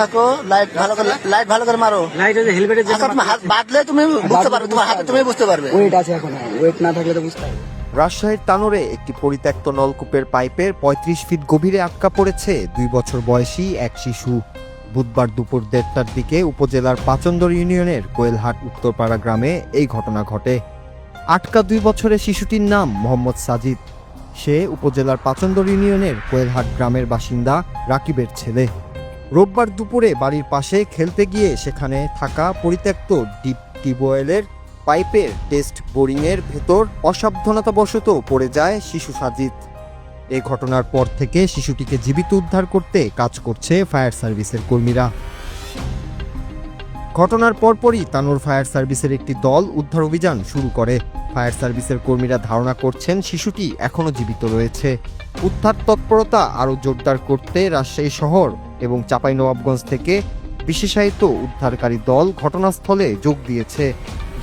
থাকো, লাইট ভালো করে মারো। লাইট আছে হেলমেটের জন্য আচ্ছা, তোমার হাত বাঁধলে তুমি বুঝতে পারবে, তোমার হাতে তুমি বুঝতে পারবে। ওয়েট আছে এখন, ওয়েট না থাকলে তো বুঝতে পারবে। রাজশাহীর তানোরে একটি পরিত্যক্ত নলকূপের পাইপের ৩৫ ফিট গভীরে আটকা পড়েছে ২ বছর বয়সী এক শিশু। বুধবার দুপুর ১:৩০টার দিকে উপজেলার পাচন্দর ইউনিয়নের কোয়েলহাট উত্তরপাড়া গ্রামে এই ঘটনা ঘটে। আটকা ২ বছরের শিশুটির নাম মোহাম্মদ সাজিদ। সে উপজেলার পাচন্দর ইউনিয়নের কোয়েলহাট গ্রামের বাসিন্দা রাকিবের ছেলে। রোববার দুপুরে বাড়ির পাশে খেলতে গিয়ে সেখানে থাকা পরিত্যক্ত ডিপ টিউবওয়েলের পাইপের টেস্ট বোরিংয়ের ভেতর অসাবধানতাবশত পড়ে যায় শিশু সাজিদ। এ ঘটনার পর থেকে শিশুটিকে জীবিত উদ্ধার করতে কাজ করছে ফায়ার সার্ভিসের কর্মীরা। ঘটনার পরপরই তানোর ফায়ার সার্ভিসের একটি দল উদ্ধার অভিযান শুরু করে। ফায়ার সার্ভিসের কর্মীরা ধারণা করছেন শিশুটি এখনও জীবিত রয়েছে। উদ্ধার তৎপরতা আরও জোরদার করতে রাজশাহী শহর এবং চাঁপাইনবাবগঞ্জ থেকে বিশেষায়িত উদ্ধারকারী দল ঘটনাস্থলে যোগ দিয়েছে।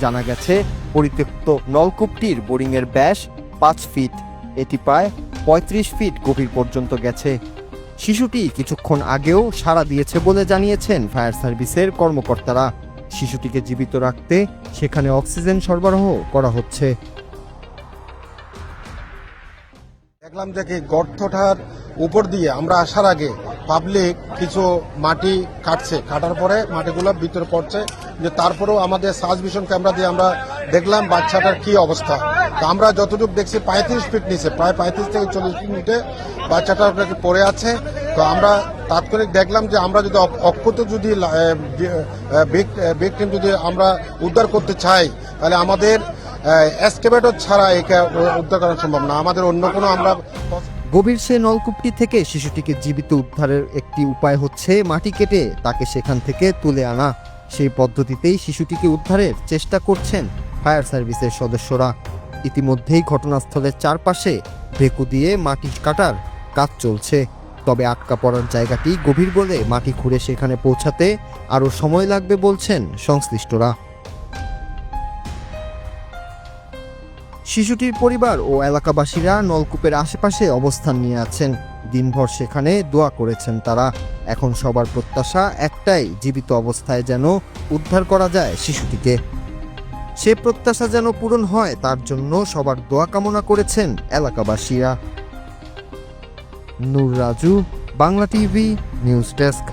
জানা গেছে পরিত্যক্ত নলকূপটির বোরিংয়ের ব্যাস ৫ ফিট, এটি প্রায় ৩৫ ফিট গভীর পর্যন্ত গেছে। শিশুটি কিছুক্ষণ আগেও সাড়া দিয়েছে বলে জানিয়েছেন ফায়ার সার্ভিসের কর্মকর্তারা। শিশুটিকে জীবিত রাখতে সেখানে অক্সিজেন সরবরাহ করা হচ্ছে। দেখলাম যে কি গর্তটার উপর দিয়ে আমরা আসার আগে পাবলিক কিছু মাটি কাটার পরে মাটিগুলো ভিতরে পড়ছে, যে তারপরেও আমাদের সার্চ ভিশন ক্যামেরা দিয়ে আমরা দেখলাম বাচ্চাটার কি অবস্থা। তো আমরা যতটুকু দেখছি ৩৫ ফিট নিচে, প্রায় ৩৫ থেকে ৪০ ফিট নিচে বাচ্চাটা পড়ে আছে। তো আমরা তাৎক্ষণিক দেখলাম যে আমরা যদি অক্ষত যদি ভিকটিম যদি আমরা উদ্ধার করতে চাই, তাহলে আমাদের এসকেভেটর ছাড়া একে উদ্ধার করা সম্ভব না। আমাদের অন্য কোনো আমরা গভীর সে নলকূপটি থেকে শিশুটিকে জীবিত উদ্ধারের একটি উপায় হচ্ছে মাটি কেটে তাকে সেখান থেকে তুলে আনা। সেই পদ্ধতিতেই শিশুটিকে উদ্ধারের চেষ্টা করছেন ফায়ার সার্ভিসের সদস্যরা। ইতিমধ্যেই ঘটনাস্থলের চারপাশে ভেকু দিয়ে মাটি কাটার কাজ চলছে। তবে আটকা পড়ার জায়গাটি গভীর বলে মাটি খুঁড়ে সেখানে পৌঁছাতে আরও সময় লাগবে বলছেন সংশ্লিষ্টরা। শিশুটির পরিবার ও এলাকাবাসীরা নলকূপের আশেপাশে অবস্থান নিয়ে আছেন। দিনভর সেখানে দোয়া করেছেন তারা। এখন সবার প্রত্যাশা একটাই, জীবিত অবস্থায় যেন উদ্ধার করা যায় শিশুটিকে। সে প্রত্যাশা যেন পূরণ হয় তার জন্য সবার দোয়া কামনা করেছেন এলাকাবাসীরা। Nur Raju, Bangla TV news desk.